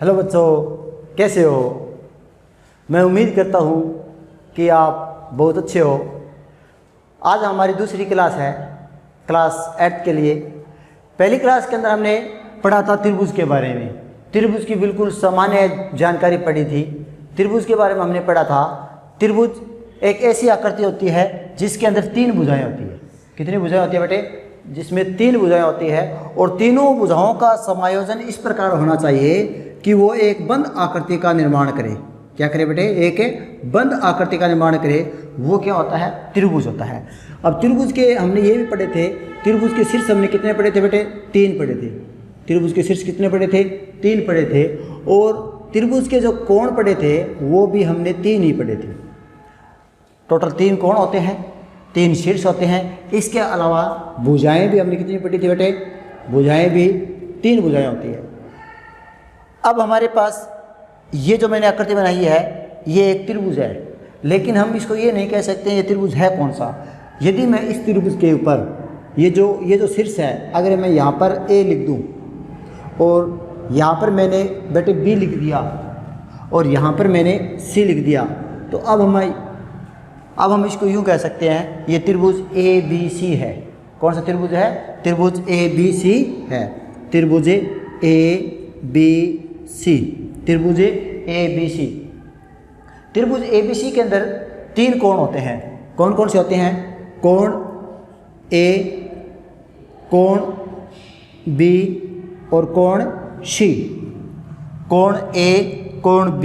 Hello बच्चों, कैसे हो। मैं उम्मीद करता हूँ कि आप बहुत अच्छे हो। आज हमारी दूसरी क्लास है, क्लास 8 के लिए। पहली क्लास के अंदर हमने पढ़ा था त्रिभुज के बारे में। त्रिभुज की बिल्कुल सामान्य जानकारी पढ़ी थी। त्रिभुज के बारे में हमने पढ़ा था। त्रिभुज एक ऐसी आकृति होती है जिसके अंदर 3 भुजाएं होती है। कितनी भुजाएं होती है बेटे? जिसमें 3 भुजाएं होती है और तीनों भुजाओं का समायोजन इस प्रकार होना चाहिए कि वो एक बंद आकृति का निर्माण करे। क्या करे बेटे? एक बंद आकृति का निर्माण करे। वो क्या होता है? त्रिभुज होता है। अब त्रिभुज के हमने ये भी पढ़े थे, त्रिभुज के शीर्ष हमने कितने पढ़े थे बेटे? 3 पढ़े थे। त्रिभुज के शीर्ष कितने पढ़े थे? 3 पढ़े थे। और त्रिभुज के जो कोण पढ़े थे वो भी हमने 3 ही पढ़े थे। टोटल 3 कोण होते हैं, 3 शीर्ष होते हैं। इसके अलावा भुजाएं भी हमने कितनी पढ़ी थी बेटे? भुजाएं भी 3 भुजाएं होती है। अब हमारे पास ये जो मैंने आकृति बनाई है ये एक त्रिभुज है, लेकिन हम इसको ये नहीं कह सकते ये त्रिभुज है कौन सा। यदि मैं इस त्रिभुज के ऊपर ये जो शीर्ष है, अगर मैं यहाँ पर A लिख दूँ और यहाँ पर मैंने बेटे B लिख दिया और यहाँ पर मैंने C लिख दिया, तो अब हम इसको यूँ कह सकते हैं ये त्रिभुज ABC है। कौन सा त्रिभुज है? त्रिभुज ABC है। त्रिभुज ABC, त्रिभुज ABC। त्रिभुज ABC के अंदर 3 कोण होते हैं। कौन कौन से होते हैं? कोण A, कोण B और कोण C। कोण A, कोण B,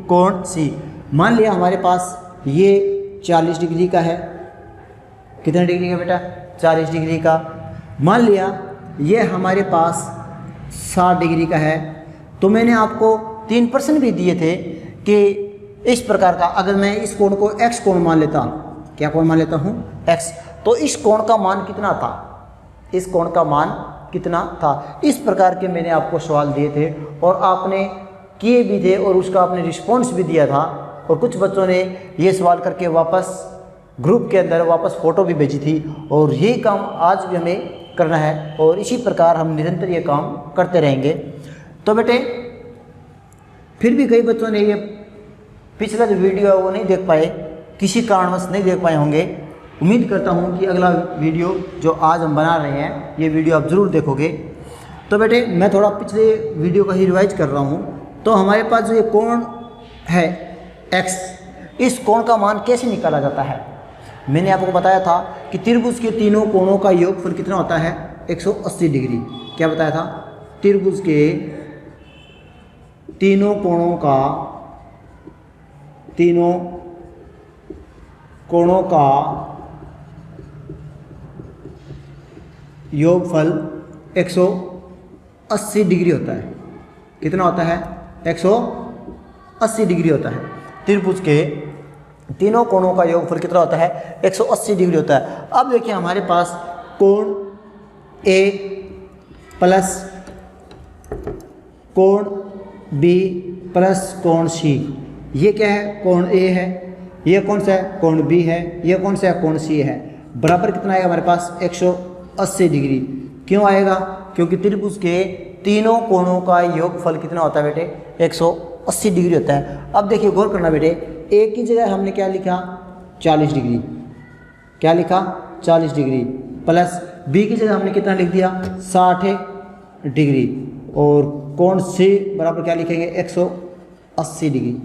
कोण C। मान लिया हमारे पास ये 40 डिग्री का है। कितने डिग्री का बेटा? 40 डिग्री का। मान लिया ये हमारे पास 60 डिग्री का है। तो मैंने आपको 3 प्रश्न भी दिए थे कि इस प्रकार का, अगर मैं इस कोण को x कोण मान लेता, क्या कोण मान लेता हूँ? x, तो इस कोण का मान कितना था? इस कोण का मान कितना था? इस प्रकार के मैंने आपको सवाल दिए थे और आपने किए भी थे और उसका आपने रिस्पॉन्स भी दिया था। और कुछ बच्चों ने ये सवाल करके वापस ग्रुप के अंदर वापस फ़ोटो भी भेजी थी। और यही काम आज भी हमें करना है और इसी प्रकार हम निरंतर ये काम करते रहेंगे। तो बेटे फिर भी कई बच्चों ने ये पिछला जो वीडियो है वो नहीं देख पाए, किसी कारणवश नहीं देख पाए होंगे। उम्मीद करता हूँ कि अगला वीडियो जो आज हम बना रहे हैं ये वीडियो आप ज़रूर देखोगे। तो बेटे मैं थोड़ा पिछले वीडियो का ही रिवाइज कर रहा हूँ। तो हमारे पास जो ये कोण है x, इस कोण का मान कैसे निकाला जाता है? मैंने आपको बताया था कि त्रिभुज के तीनों कोणों का योगफल कितना होता है? 180 डिग्री। क्या बताया था? त्रिभुज के तीनों कोणों का योगफल 180 डिग्री होता है। कितना होता है? 180 डिग्री होता है। त्रिभुज के तीनों कोणों का योगफल कितना होता है? 180 डिग्री होता है। अब देखिए हमारे पास कोण A प्लस कोण B प्लस कोण C, ये क्या है? कोण A है। ये कौन सा है? कोण B है। ये कौन सा है? कोण C है। बराबर कितना आएगा हमारे पास? 180 डिग्री। क्यों आएगा? क्योंकि त्रिभुज के तीनों कोणों का योगफल कितना होता है बेटे? 180 डिग्री होता है। अब देखिए गौर करना बेटे, A की जगह हमने क्या लिखा? 40 डिग्री। क्या लिखा? 40 डिग्री। प्लस B की जगह हमने कितना लिख दिया? 60 डिग्री। और कोण C बराबर क्या लिखेंगे? 180 डिग्री।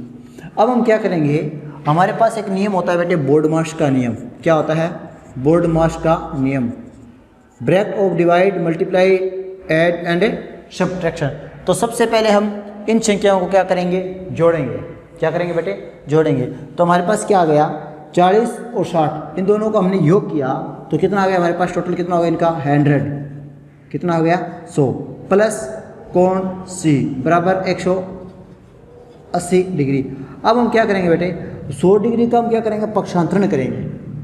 अब हम क्या करेंगे, हमारे पास एक नियम होता है बेटे, बोर्डमास का नियम। क्या होता है? बोर्डमास का नियम। Break of divide, multiply, add and subtraction. तो सबसे पहले हम इन संख्याओं को क्या करेंगे? जोड़ेंगे। क्या करेंगे बेटे? जोड़ेंगे। तो हमारे पास क्या आ गया? 40 और 60, इन दोनों का हमने योग किया तो कितना आ गया हमारे पास? टोटल कितना हो गया इनका? 100। कितना हो गया? 100 प्लस कोण C बराबर 180 डिग्री। अब हम क्या करेंगे बेटे? 100 डिग्री का हम क्या करेंगे? पक्षांतरण करेंगे।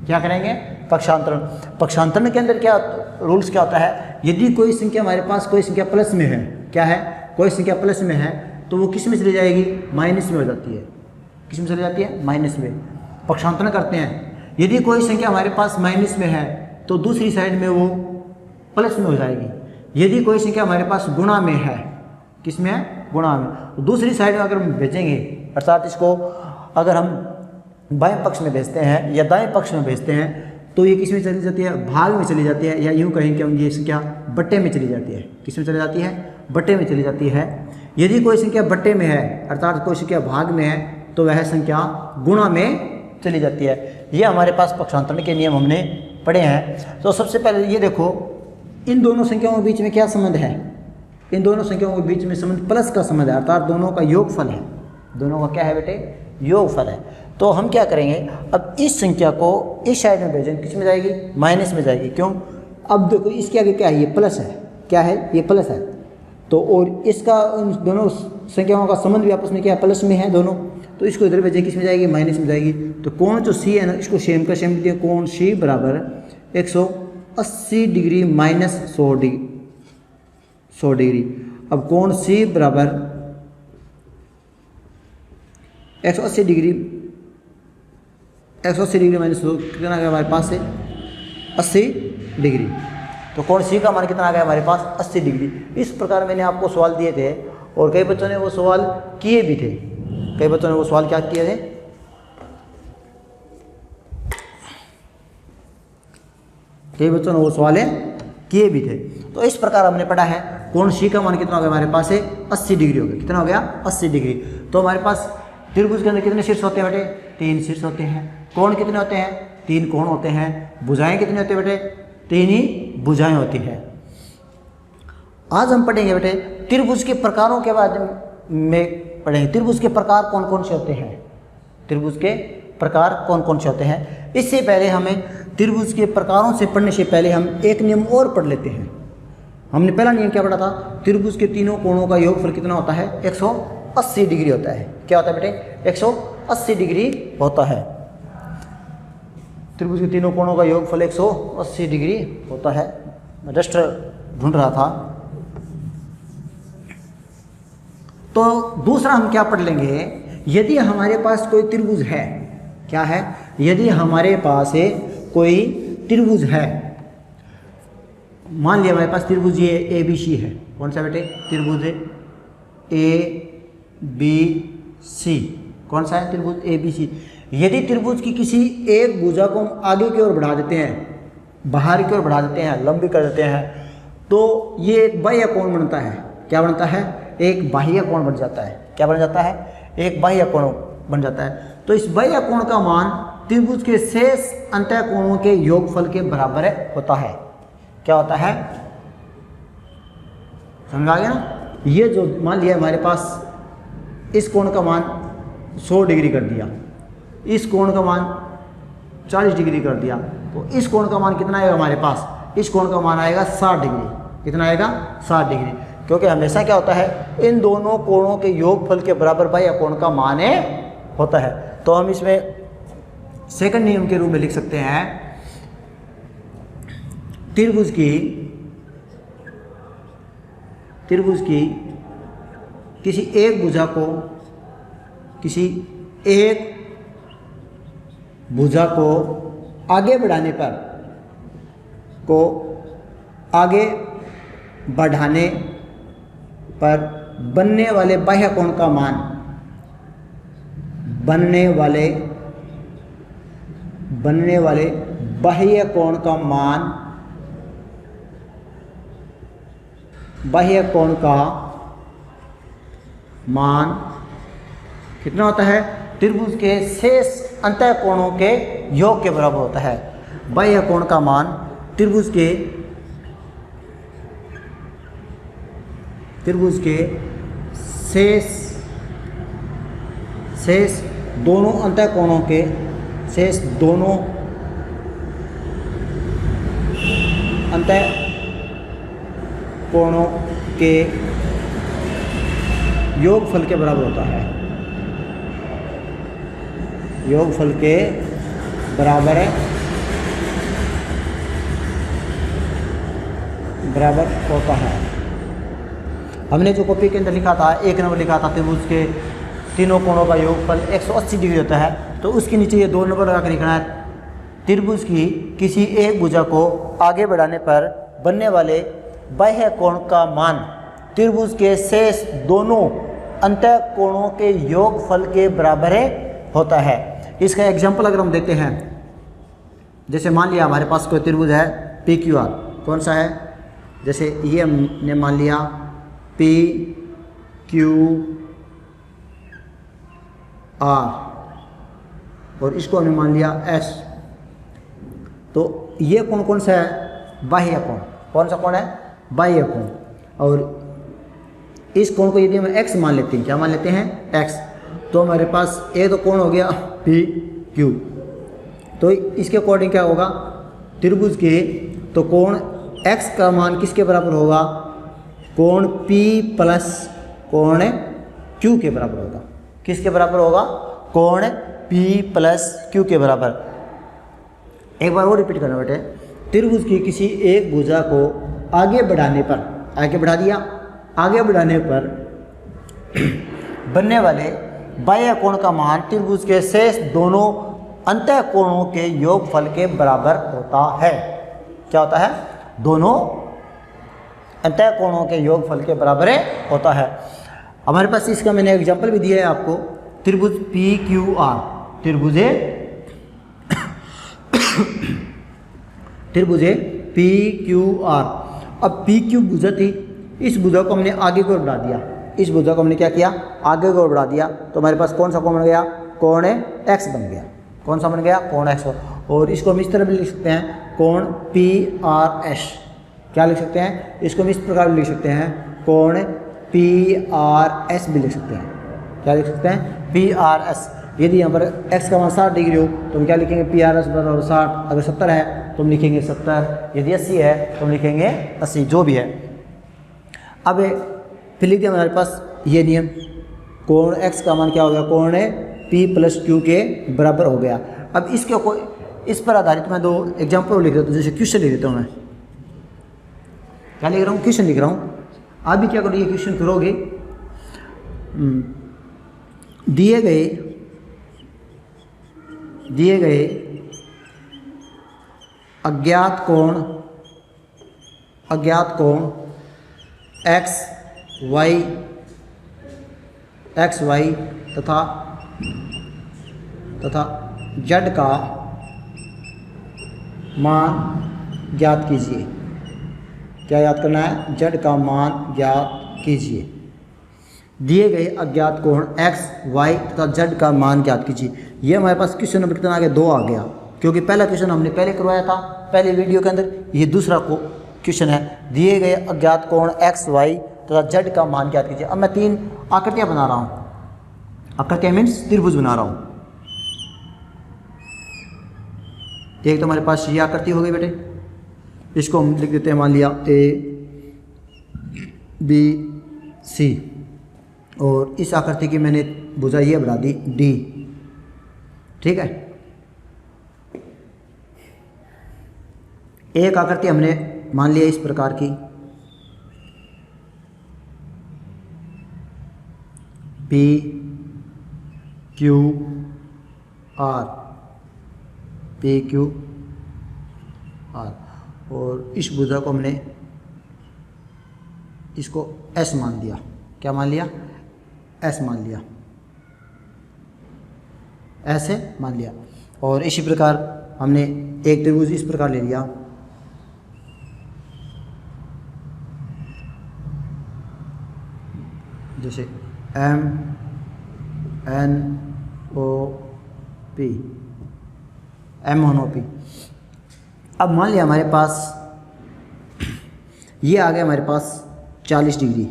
क्या करेंगे? पक्षांतरण। पक्षांतरण के अंदर क्या रूल्स क्या होता है? यदि कोई संख्या हमारे पास कोई संख्या प्लस में है, क्या है? कोई संख्या प्लस में है तो वो किस में चली जाएगी? माइनस में हो जाती है। किस में चली जाती है? माइनस में। पक्षांतरण करते हैं, यदि कोई संख्या हमारे पास माइनस में है तो दूसरी साइड में वो प्लस में हो जाएगी। यदि कोई संख्या हमारे पास गुणा में है, किस में है? गुणा में। तो दूसरी साइड में अगर हम भेजेंगे, अर्थात इसको अगर हम बाएं पक्ष में भेजते हैं या दाएं पक्ष में भेजते हैं, तो ये किस में चली जाती है, भाग में चली जाती है, या यूँ कहें कि हम ये संख्या बट्टे में चली जाती है। किस में चली जाती है, बट्टे में चली जाती है। यदि कोई संख्या बट्टे में है, अर्थात कोई संख्या भाग में है, तो वह संख्या गुणा में चली जाती है। ये हमारे पास पक्षांतरण के नियम हमने पढ़े हैं। तो सबसे पहले ये देखो, इन दोनों संख्याओं के बीच में क्या संबंध है, इन दोनों संख्याओं के बीच में संबंध प्लस का संबंध है, अर्थात दोनों का योगफल है। दोनों का क्या है बेटे, योगफल है। तो हम क्या करेंगे, अब इस संख्या को इस साइड में भेजेंगे, किस में जाएगी, माइनस में जाएगी। क्यों, अब देखो इसके आगे क्या है, ये प्लस है, क्या है, ये प्लस है। तो और इसका उन दोनों संख्याओं का संबंध भी आपस में क्या है, प्लस में है दोनों। तो इसको इधर भेजेंगे, किस में जाएगी, माइनस में जाएगी। तो कोण जो सी है ना, इसको सेम का सेम दिया, कोण सी बराबर 180 डिग्री माइनस 100 डिग्री। अब कोण सी बराबर 180 डिग्री माइनस 100 कितना आ गया हमारे पास से, 80 डिग्री। तो कोण सी का मान कितना आ गया हमारे पास, 80 डिग्री। इस प्रकार मैंने आपको सवाल दिए थे और कई बच्चों ने वो सवाल किए भी थे। कई बच्चों ने वो सवाल क्या किए थे, कई बच्चों ने वो सवाल किए भी थे। तो इस प्रकार हमने पढ़ा है, कोण सी का मान कितना हो गया हमारे पास है, 80 डिग्री हो गया। कितना हो गया, 80 डिग्री। तो हमारे पास त्रिभुज के अंदर कितने शीर्ष होते हैं बेटे, 3 शीर्ष होते हैं। कोण कितने होते हैं, 3 कोण होते हैं। भुजाएं कितनी होती है बेटे, 3 ही भुजाएं होती है। आज हम पढ़ेंगे बेटे त्रिभुज के प्रकारों के बारे में पढ़ेंगे। त्रिभुज के प्रकार कौन कौन से होते हैं, त्रिभुज के प्रकार कौन कौन से होते हैं। इससे पहले हमें त्रिभुज के प्रकारों से पढ़ने से पहले हम एक नियम और पढ़ लेते हैं। हमने पहला नियम क्या पढ़ा था, त्रिभुज के तीनों कोणों का योगफल कितना होता है, 180 डिग्री होता है। क्या होता है बेटे, 180 डिग्री होता है। त्रिभुज के तीनों कोणों का योगफल 180 डिग्री होता है। मैं जस्ट ढूंढ रहा था। तो दूसरा हम क्या पढ़ लेंगे, यदि हमारे पास कोई त्रिभुज है, क्या है, यदि हमारे पास कोई त्रिभुज है, मान लिया हमारे पास त्रिभुज ये ABC है। कौन सा बेटे, त्रिभुज ABC। कौन सा है, त्रिभुज ABC। यदि त्रिभुज की किसी एक भुजा को हम आगे की ओर बढ़ा देते हैं, बाहर की ओर बढ़ा देते हैं, लंबी कर देते हैं, तो ये एक बाह्य कोण बनता है। क्या बनता है, एक बाह्य कोण बन जाता है। क्या बन जाता है, एक बाह्य कोण बन जाता है। तो इस बाह्य कोण का मान त्रिभुज के शेष अंतः कोणों के योगफल के बराबर होता है। क्या होता है, समझ आ गया ना। ये जो मान लिया हमारे पास इस कोण का मान 100 डिग्री कर दिया, इस कोण का मान 40 डिग्री कर दिया, तो इस कोण का मान कितना आएगा हमारे पास, इस कोण का मान आएगा 60 डिग्री। कितना आएगा, 60 डिग्री। क्योंकि हमेशा क्या होता है, इन दोनों कोणों के योगफल के बराबर बाह्य कोण का मान होता है। तो हम इसमें सेकंड नियम के रूप में लिख सकते हैं, त्रिभुज की किसी एक भुजा को, किसी एक भुजा को आगे बढ़ाने पर बनने वाले बाह्य कोण का मान, बनने वाले बाह्य कोण का मान, बाह्य कोण का मान कितना होता है, त्रिभुज के शेष अंतः कोणों के योग के बराबर होता है। बाह्य कोण का मान त्रिभुज के शेष दोनों अंतः कोणों के, शेष दोनों अंतः कोणों के योगफल के बराबर होता है। योगफल के बराबर होता है। हमने जो कॉपी के अंदर लिखा था, एक नंबर लिखा था त्रिभुज के तीनों कोणों का योगफल 180 डिग्री होता है, तो उसके नीचे ये 2 नंबर लगा कर लिखना है, त्रिभुज की किसी एक भुजा को आगे बढ़ाने पर बनने वाले बाह्य कोण का मान त्रिभुज के शेष दोनों अंतः कोणों के योगफल के बराबर होता है। इसका एग्जाम्पल अगर हम देखते हैं, जैसे मान लिया हमारे पास कोई त्रिभुज है पी क्यू आर, कौन सा है, जैसे ये हमने मान लिया पी क्यू आर और इसको हमने मान लिया एस। तो ये कोण कौन सा है, बाह्य कोण। कौन सा कोण है, बाह्य कोण। और इस कोण को यदि हम x मान लेते हैं, क्या मान लेते हैं, x, तो हमारे पास एक तो कोण हो गया पी क्यू। तो इसके अकॉर्डिंग क्या होगा, त्रिभुज के तो कोण x का मान किसके बराबर होगा, कोण p प्लस कोण q के बराबर होगा। किसके बराबर होगा, कोण p प्लस q के बराबर। एक बार और रिपीट करना बेटे, त्रिभुज की किसी एक भुजा को आगे बढ़ाने पर, आगे बढ़ा दिया, आगे बढ़ाने पर बनने वाले बाह्य कोण का मान त्रिभुज के शेष दोनों अंतः कोणों के योगफल के बराबर होता है। क्या होता है, दोनों अंतः कोणों के योगफल के बराबर होता है। हमारे पास इसका मैंने एग्जांपल भी दिया है आपको, त्रिभुज पी क्यू आर, त्रिभुज पी क्यू आर। अब पी क्यू भुजा थी, इस भुजा को हमने आगे की ओर बढ़ा दिया, इस भुजा को हमने क्या किया, आगे की ओर बढ़ा दिया, तो हमारे पास कौन सा कोण बन गया, कोण x बन गया। कौन सा बन गया, कोण x। और इसको हम इस तरह भी लिख सकते हैं, कोण पी आर एस। क्या लिख सकते हैं, इसको हम इस प्रकार भी लिख सकते हैं, कोण पी आर एस भी लिख सकते हैं। क्या लिख सकते हैं, पी आर एस। यदि यहाँ पर x का मान 60 डिग्री हो तो हम क्या लिखेंगे, पी आर एस बराबर 60। अगर 70 है तो हम लिखेंगे 70, यदि 80 है तो हम लिखेंगे 80, जो भी है। अब फिर लिख दिया हमारे पास ये नियम, कोण x का मान क्या हो गया, कोण p प्लस q के बराबर हो गया। अब इसके को इस पर आधारित मैं 2 एग्जाम्पल लिख देता हूँ, जैसे क्वेश्चन लिख देता हूँ। मैं क्या लिख रहा हूँ, क्वेश्चन लिख रहा हूँ। आप भी क्या करो, ये क्वेश्चन करोगे, दिए गए अज्ञात कोण एक्स वाई तथा जेड का मान ज्ञात कीजिए। क्या याद करना है, जेड का मान ज्ञात कीजिए। दिए गए अज्ञात कोण एक्स वाई तथा जेड का मान ज्ञात कीजिए। ये हमारे पास क्वेश्चन नंबर कितना आ गया, 2 आ गया, क्योंकि पहला क्वेश्चन हमने पहले करवाया था पहले वीडियो के अंदर। ये दूसरा क्वेश्चन है, दिए गए अज्ञात कोण एक्स वाई तथा जेड का मान ज्ञात कीजिए। अब मैं 3 आकृतियाँ बना रहा हूँ, आकृतियाँ मीन्स त्रिभुज बना रहा हूँ। एक तो हमारे पास ये आकृति हो गई बेटे, इसको हम लिख देते हैं, मान लिया ए बी सी, और इस आकृति की मैंने भुजा ये बढ़ा दी डी। ठीक है, एक आकृति हमने मान लिया इस प्रकार की, P Q R, P Q R, और इस भुजा को हमने इसको एस मान दिया। क्या मान लिया, एस मान लिया, ऐसे मान लिया। और इसी प्रकार हमने एक त्रिभुज इस प्रकार ले लिया, जैसे M N O P, M N O P. अब मान लिया हमारे पास ये आ गया हमारे पास 40 डिग्री,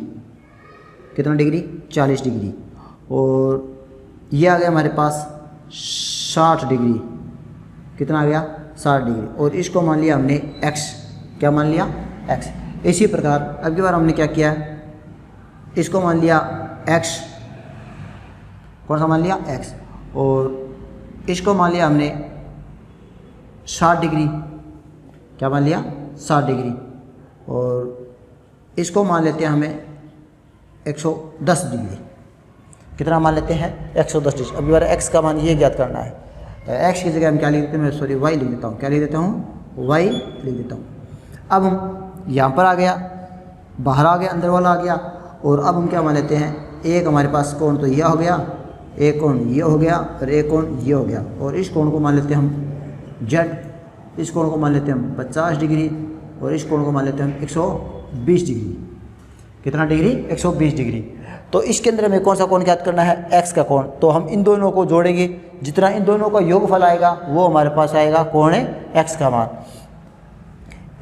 कितना डिग्री, 40 डिग्री, और ये आ गया हमारे पास 60 डिग्री, कितना आ गया, 60 डिग्री, और इसको मान लिया हमने x। क्या मान लिया, x। इसी प्रकार अब की बार हमने क्या किया, इसको मान लिया x, कौन सा मान लिया, x, और इसको मान लिया हमने 60 डिग्री। क्या मान लिया, 60 डिग्री, और इसको मान लेते हैं हमें 110 डिग्री। कितना मान लेते हैं, 110 डिग्री। अब बार x का मान ये ज्ञात करना है, x की जगह हम क्या लिख देते हैं, मैं सॉरी y लिख देता हूँ। क्या लिख देता हूँ, y लिख देता हूँ। अब हम यहाँ पर आ गया, बाहर आ गया, अंदर वाला आ गया। और अब हम क्या मान लेते हैं, एक हमारे पास कोण तो यह हो गया, एक कोण ये हो गया और एक कोण ये हो गया। और इस कोण को मान लेते हैं हम जेड, इस कोण को मान लेते हैं हम 50 डिग्री और इस कोण को मान लेते हैं हम 120 डिग्री। कितना डिग्री? 120 डिग्री। तो इसके अंदर हमें कौन सा कोण ज्ञात करना है? एक्स का कोण। तो हम इन दोनों को जोड़ेंगे, जितना इन दोनों का योगफल आएगा वो हमारे पास आएगा कोण एक्स का मान।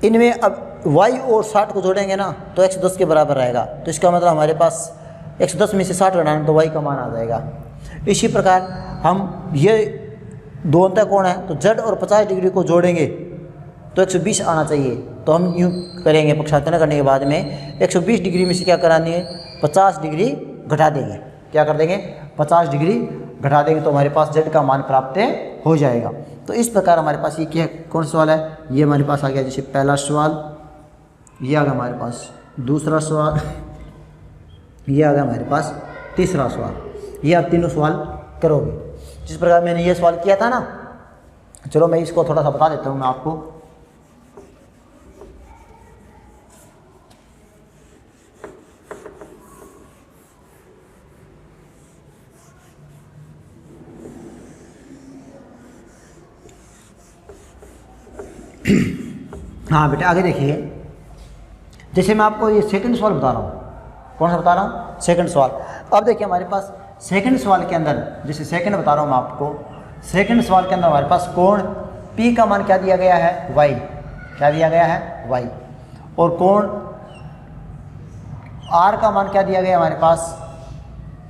इनमें अब y और 60 को जोड़ेंगे ना तो 110 के बराबर आएगा। तो इसका मतलब हमारे पास 110 में से 60 घटाना तो y का मान आ जाएगा। इसी प्रकार हम ये दो अंतर कोण है तो z और 50 डिग्री को जोड़ेंगे तो 120 आना चाहिए। तो हम यूँ करेंगे, पक्षांतर करने के बाद में 120 डिग्री में से क्या करानी है, 50 डिग्री घटा देंगे। क्या कर देंगे? 50 डिग्री घटा देंगे तो हमारे पास z का मान प्राप्त हो जाएगा। तो इस प्रकार हमारे पास ये क्या कौन सा सवाल है, ये हमारे पास आ गया। जैसे पहला सवाल ये आ गया हमारे पास, दूसरा सवाल ये आ गया हमारे पास, तीसरा सवाल। ये आप तीनों सवाल करोगे जिस प्रकार मैंने ये सवाल किया था ना। चलो मैं इसको थोड़ा सा बता देता हूँ मैं आपको। हाँ बेटा आगे देखिए, जैसे मैं आपको ये सेकंड सवाल बता रहा हूँ। कौन सा बता रहा हूँ? सेकंड सवाल। अब देखिए हमारे पास सेकंड सवाल के अंदर, जैसे सेकंड बता रहा हूँ मैं आपको, सेकंड सवाल के अंदर हमारे पास कोण P का मान क्या दिया गया है? y। क्या दिया गया है? y। और कोण R का मान क्या दिया गया हमारे पास?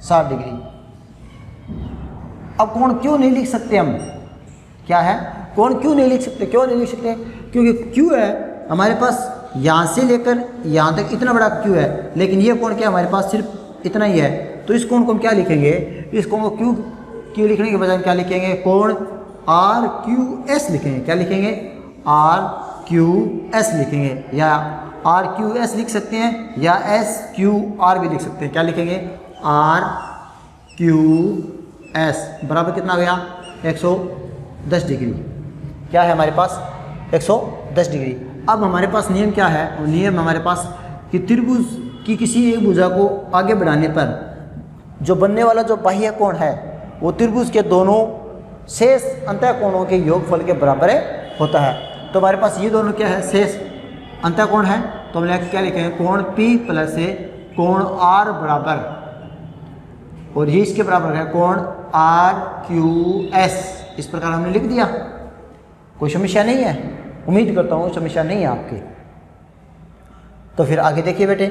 60 डिग्री। अब कोण क्यों नहीं लिख सकते हम? क्या है? कोण क्यों नहीं लिख सकते? क्यों नहीं लिख सकते? क्योंकि Q है हमारे पास यहाँ से लेकर यहाँ तक इतना बड़ा Q है, लेकिन ये कोण क्या हमारे पास सिर्फ इतना ही है। तो इस कोण को हम क्या लिखेंगे? इस कोण को Q लिखने के बजाय क्या लिखेंगे? कोण RQS लिखेंगे। क्या लिखेंगे? RQS लिखेंगे, या RQS लिख सकते हैं या SQR भी लिख सकते हैं। क्या लिखेंगे? RQS बराबर कितना गया? 110 डिग्री। क्या है हमारे पास? 110 डिग्री। अब हमारे पास नियम क्या है? और नियम हमारे पास कि त्रिभुज की किसी एक भुजा को आगे बढ़ाने पर जो बनने वाला जो बाह्य कोण है वो त्रिभुज के दोनों शेष अंतःकोणों के योगफल के बराबर होता है। तो हमारे पास ये दोनों क्या है? शेष अंतःकोण है। तो हम क्या लिखेंगे? कोण P प्लस से कोण R बराबर, और ये इसके बराबर है कोण RQS। इस प्रकार हमने लिख दिया। कोई समस्या नहीं है? उम्मीद करता हूँ समस्या नहीं है आपकी। तो फिर आगे देखिए बेटे,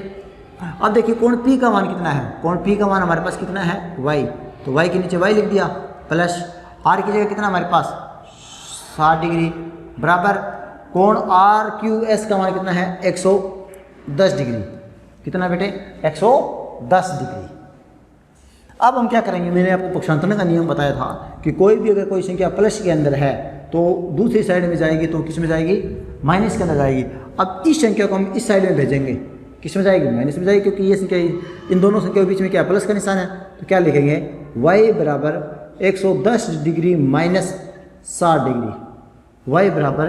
अब देखिए कोण P का मान कितना है? कोण P का मान हमारे पास कितना है? y। तो y के नीचे y लिख दिया, प्लस R की जगह कितना हमारे पास? 60 डिग्री बराबर कोण RQS का मान कितना है? 110 डिग्री। कितना बेटे? 110 डिग्री। अब हम क्या करेंगे? मैंने आपको पक्षांतरण का नियम बताया था कि कोई भी अगर कोई संख्या प्लस के अंदर है तो दूसरी साइड में जाएगी तो किस में जाएगी? माइनस के अंदर जाएगी। अब इस संख्या को हम इस साइड में भेजेंगे, किस में जाएगी? माइनस में जाएगी, क्योंकि ये संख्या इन दोनों संख्याओं के बीच में क्या प्लस का निशान है। तो क्या लिखेंगे? y बराबर 110 डिग्री माइनस 60 डिग्री। y बराबर,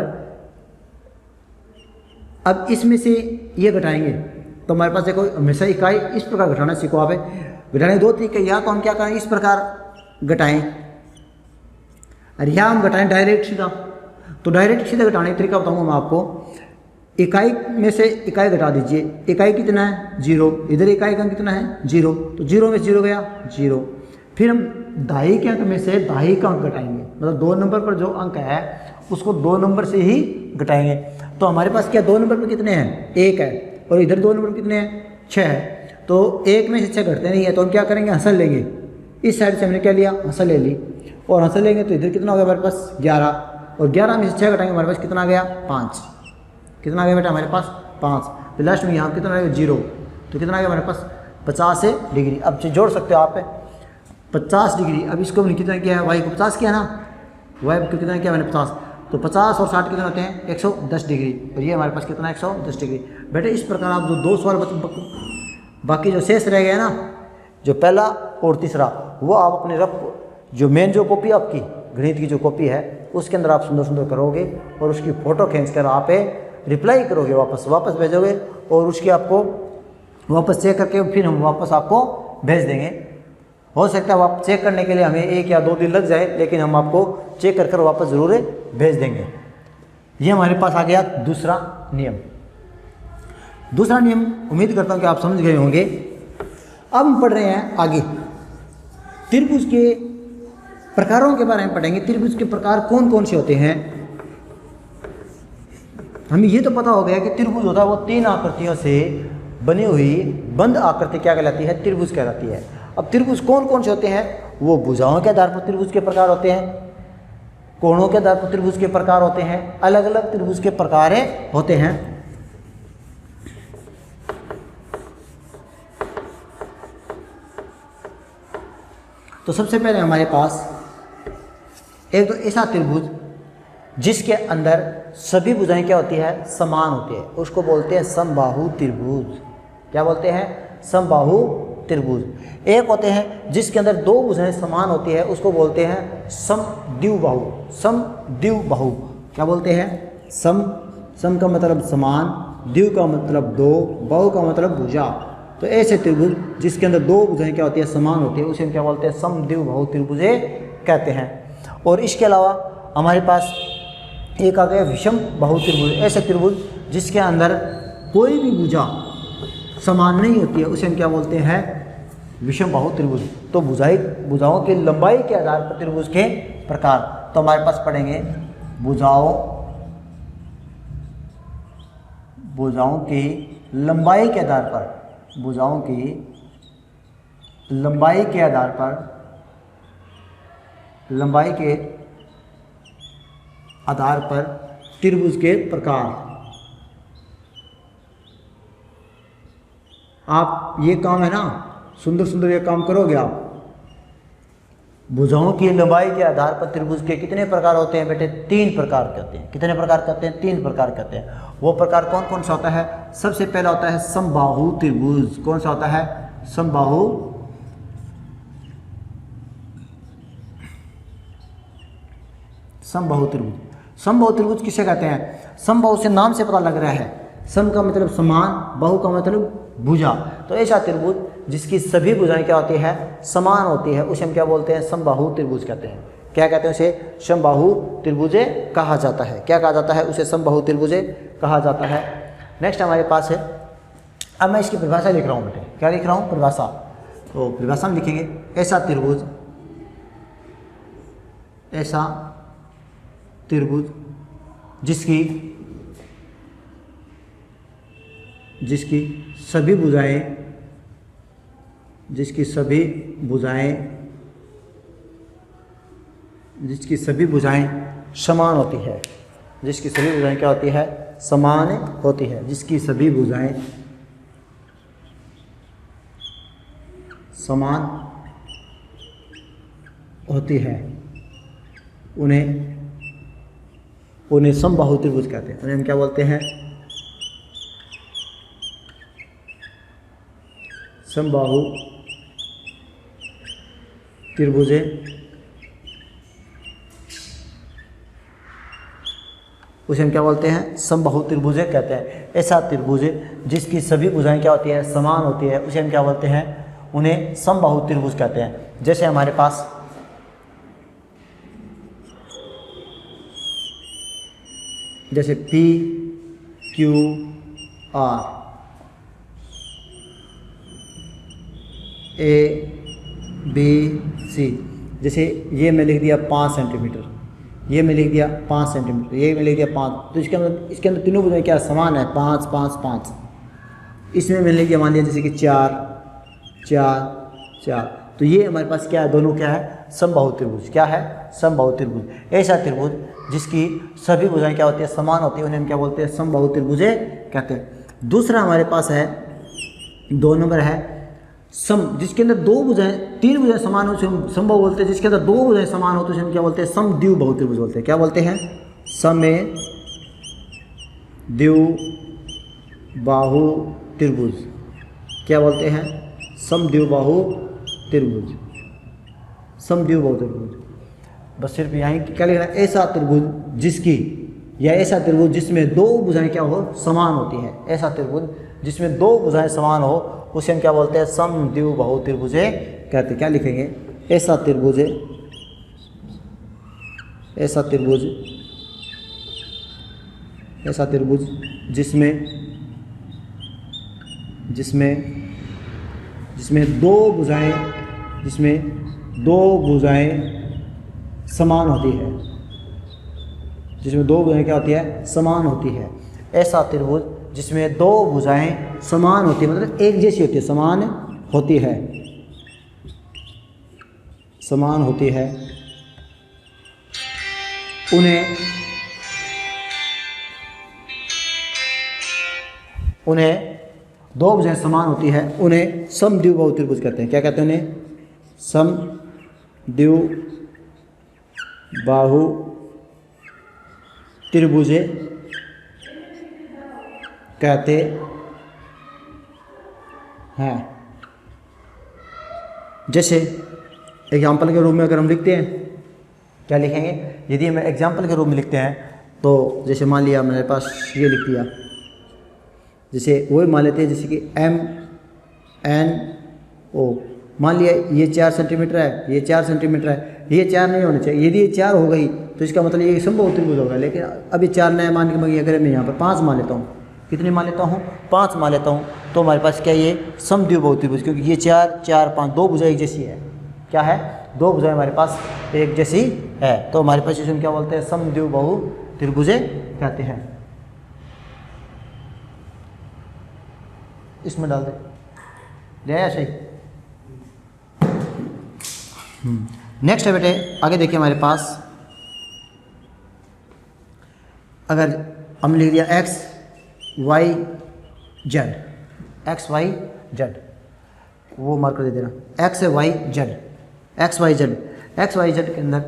अब इसमें से ये घटाएंगे तो हमारे पास देखो हमेशा इकाई इस प्रकार घटाना सीखो आप। घटाने दो तरीके, या तो हम क्या करें इस प्रकार घटाएं, और यहाँ हम घटाएं डायरेक्ट सीधा। तो डायरेक्ट सीधा घटाने का तरीका बताऊंगा मैं आपको। इकाई में से इकाई घटा दीजिए। इकाई कितना है? 0। इधर इकाई का अंक कितना है? 0। तो 0 में 0 गया 0। फिर हम दहाई के अंक में से दहाई का अंक घटाएंगे, मतलब 2 नंबर पर जो अंक है उसको 2 नंबर से ही घटाएंगे। तो हमारे पास क्या 2 नंबर पर कितने हैं? 1 है, और इधर 2 नंबर पर कितने हैं? 6 है। तो 1 में से 6 घटते नहीं है, तो हम क्या करेंगे? हंसल लेंगे। इस साइड से हमने क्या लिया? हंसल ले ली, और हंसल लेंगे तो इधर कितना हो गया हमारे पास? 11। और 11 में से 6 घटाएंगे हमारे पास कितना आ गया? 5। कितना आ गया बेटा हमारे पास? 5। फिर लास्ट में यहाँ कितना आ गया? 0। तो कितना आ गया हमारे पास? 50 डिग्री। अब जोड़ सकते हो आप 50 डिग्री। अब इसको हमने कितना किया है? y को 50 किया ना, y को कितना किया मैंने? 50। तो 50 और 60 कितने होते हैं? 110 डिग्री। और ये हमारे पास कितना? 110 डिग्री। बेटे इस प्रकार आप जो 2 सवाल बाकी जो शेष रह गए ना, जो पहला और तीसरा, वो आप अपने रफ जो मेन जो कॉपी आपकी गणित की जो कॉपी है उसके अंदर आप सुंदर सुंदर करोगे और उसकी फ़ोटो खींच कर आप रिप्लाई करोगे, वापस भेजोगे, और उसकी आपको वापस चेक करके फिर हम वापस आपको भेज देंगे। हो सकता है आप चेक करने के लिए हमें 1 या 2 दिन लग जाए, लेकिन हम आपको चेक कर वापस ज़रूर भेज देंगे। ये हमारे पास आ गया दूसरा नियम। दूसरा नियम उम्मीद करता हूँ कि आप समझ गए होंगे। अब हम पढ़ रहे हैं आगे त्रिभुज के प्रकारों के बारे में पढ़ेंगे। त्रिभुज के प्रकार कौन कौन से होते हैं। हमें ये तो पता हो गया कि त्रिभुज होता है वो 3 आकृतियों से बनी हुई बंद आकृति क्या कहलाती है, त्रिभुज कहलाती है। अब त्रिभुज कौन कौन से होते हैं, वो भुजाओं के आधार पर त्रिभुज के प्रकार होते हैं, कोणों के आधार पर त्रिभुज के प्रकार होते हैं, अलग अलग त्रिभुज के प्रकार होते हैं। तो सबसे पहले हमारे पास एक तो ऐसा त्रिभुज जिसके अंदर सभी भुजाएं क्या होती है, समान होती है, उसको बोलते हैं समबाहु त्रिभुज। क्या बोलते हैं, समबाहु त्रिभुज। एक होते हैं जिसके अंदर 2 भुजाएं समान होती है, उसको बोलते हैं समद्विबाहु। समद्विबाहु क्या बोलते हैं, सम का मतलब समान, द्वि का मतलब 2, बाहु का मतलब भुजा। तो ऐसे त्रिभुज जिसके अंदर 2 भुजाएं क्या होती है, समान होती है, उसे हम क्या बोलते हैं, समद्विबाहु त्रिभुज कहते हैं। और इसके अलावा हमारे पास एक आ गया विषम बाहु त्रिभुज। ऐसे त्रिभुज जिसके अंदर कोई भी भुजा समान नहीं होती है, उसे हम क्या बोलते हैं, विषम बाहु त्रिभुज। तो भुजाओं की लंबाई के आधार पर त्रिभुज के प्रकार, तो हमारे पास पढ़ेंगे भुजाओं की लंबाई के आधार पर, भुजाओं की लंबाई के आधार पर, लंबाई के आधार पर त्रिभुज के प्रकार। आप ये काम है ना, सुंदर सुंदर ये काम करोगे आप। भुजाओं की लंबाई के आधार पर त्रिभुज के कितने प्रकार होते हैं बेटे, 3 प्रकार के होते हैं। कितने प्रकार कहते हैं, 3 प्रकार कहते हैं। वो प्रकार कौन कौन सा होता है, सबसे पहला होता है समबाहु त्रिभुज। कौन सा होता है, समबाहु त्रिभुज। समबाहु त्रिभुज किसे कहते हैं, समबाहु से नाम से पता लग रहा है, सम का मतलब समान, बाहु का मतलब भुजा। तो ऐसा त्रिभुज जिसकी सभी भुजाएं क्या होती है, समान होती है, उसे हम क्या बोलते हैं, समबाहु त्रिभुज कहते हैं। क्या कहते हैं, उसे समबाहु त्रिभुज कहा जाता है। क्या कहा जाता है, उसे समबाहु त्रिभुज कहा जाता है। नेक्स्ट हमारे पास है, अब मैं इसकी परिभाषा लिख रहा हूँ बेटे। क्या लिख रहा हूँ, परिभाषा। तो परिभाषा में लिखेंगे ऐसा त्रिभुज, ऐसा त्रिभुज जिसकी सभी भुजाएं समान होती है। जिसकी सभी भुजाएं क्या होती है, समान होती है। जिसकी सभी भुजाएं समान होती है, उन्हें समबाहु त्रिभुज कहते हैं। उन्हें हम क्या बोलते हैं, समबाहु त्रिभुज। उसे हम क्या बोलते हैं, समबाहु त्रिभुज कहते हैं। ऐसा त्रिभुज जिसकी सभी भुजाएं क्या होती है, समान होती है, उसे हम क्या बोलते हैं, उन्हें समबाहु त्रिभुज कहते हैं। जैसे हमारे पास जैसे P Q R A B C, जैसे ये मैं लिख दिया 5 सेंटीमीटर, ये मैं लिख दिया 5 सेंटीमीटर, ये मैं लिख दिया 5, तो इसके अंदर तीनों भुजाएं क्या समान है, 5 5 5। इसमें मैं लिख दिया, मान लिया जैसे कि 4 4 4, तो ये हमारे पास क्या है, दोनों क्या है, समबाहु त्रिभुज। क्या है, समबाहु त्रिभुज। ऐसा त्रिभुज जिसकी सभी भुजाएं क्या होती है, समान होती है, उन्हें हम क्या बोलते हैं, समबाहु त्रिभुज कहते हैं। दूसरा हमारे पास है 2 नंबर है सम, जिसके अंदर 2 भुजाएं 3 भुजाएं समान हो, उसे हम समबाहु बोलते हैं। जिसके अंदर 2 भुजाएं समान हो तो उसे हम क्या बोलते हैं, समद्विबाहु त्रिभुज बोलते हैं। क्या बोलते हैं, समद्विबाहु त्रिभुज। क्या बोलते हैं, समद्विबाहु त्रिभुज, समद्विबाहु त्रिभुज। बस सिर्फ यहाँ क्या लिखना है, ऐसा त्रिभुज जिसकी, या ऐसा त्रिभुज जिसमें 2 भुजाएं क्या हो, समान होती है। ऐसा त्रिभुज जिसमें दो भुजाएं समान हो उसे हम क्या बोलते हैं? समद्विबाहु त्रिभुजे कहते हैं। क्या लिखेंगे? ऐसा त्रिभुज है, ऐसा त्रिभुज, ऐसा त्रिभुज जिसमें जिसमें जिसमें दो भुजाएं, जिसमें दो भुजाएं समान होती है, जिसमें दो भुजाएं क्या होती है? समान होती है। ऐसा त्रिभुज जिसमें दो भुजाएं समान होती है, मतलब एक जैसी होती है, समान होती है, समान होती है, उन्हें दो भुजाएं समान होती है, उन्हें समद्विबाहु त्रिभुज कहते हैं। क्या कहते हैं उन्हें? समद्विबाहु त्रिभुजे कहते हैं। जैसे एग्जाम्पल के रूप में अगर हम लिखते हैं, क्या लिखेंगे? यदि हम एग्जाम्पल के रूप में लिखते हैं तो जैसे मान लिया मेरे पास ये लिख दिया, जैसे वो मान लेते हैं जैसे कि MNO, मान लिया ये 4 सेंटीमीटर है, ये 4 सेंटीमीटर है, ये 4 नहीं होने चाहिए। यदि ये 4 हो गई तो इसका मतलब ये समबाहु त्रिभुज होगा, लेकिन अभी 4 नया मान के मैं अगर मैं यहाँ पर 5 मान लेता हूँ, कितने मान लेता हूँ? 5 मान लेता हूँ, तो हमारे पास क्या ये समद्विबाहु त्रिभुज, क्योंकि ये 4 4 5 दो भुजाएं एक जैसी है। क्या है? दो भुजाएं हमारे पास एक जैसी है, तो हमारे पास इसे क्या बोलते हैं? समद्विबाहु त्रिभुजे कहते हैं। इसमें डाल दे या सही। नेक्स्ट है बेटे, आगे देखिए हमारे पास, अगर हम लिख दिया x y z, x y z, वो मार्कर दे देना, x y z, x y z, x y z के अंदर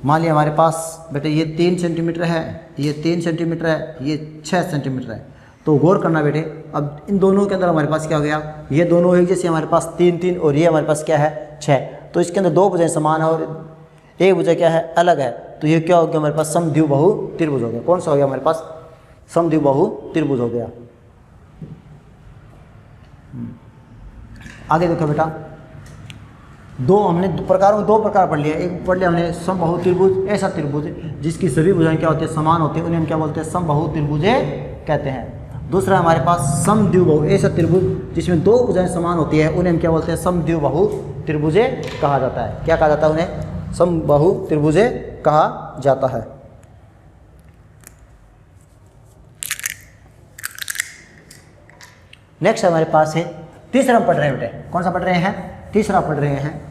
मान लिया हमारे पास बेटे ये 3 सेंटीमीटर है, ये 3 सेंटीमीटर है, ये 6 सेंटीमीटर है। तो गौर करना बेटे, अब इन दोनों के अंदर हमारे पास क्या हो गया? ये दोनों एक जैसे हमारे पास 3 3 और ये हमारे पास क्या है? 6। तो इसके अंदर दो भुजाएं समान है और एक भुजा क्या है? अलग है। तो ये क्या हो गया? हमारे पास समद्विबाहु त्रिभुज हो गया। कौन सा हो गया हमारे पास? समद्विबाहु त्रिभुज हो गया। आगे देखो बेटा, हमने दो प्रकार पढ़ लिया। एक पढ़ लिया हमने समबाहु त्रिभुज, ऐसा त्रिभुज जिसकी सभी भुजाएं क्या होती है? समान होती है, उन्हें हम क्या बोलते हैं? समबाहु त्रिभुजे कहते हैं। दूसरा हमारे पास समद्विबाहु, ऐसा त्रिभुज जिसमें दो भुजाएं समान होती है, उन्हें हम क्या बोलते हैं? समद्विबाहु त्रिभुजे कहा जाता है। क्या कहा जाता है उन्हें? समबाहु त्रिभुजे कहा जाता है। नेक्स्ट हमारे पास है तीसरा हम पढ़ रहे हैं बेटे। कौन सा पढ़ रहे हैं? तीसरा पढ़ रहे हैं।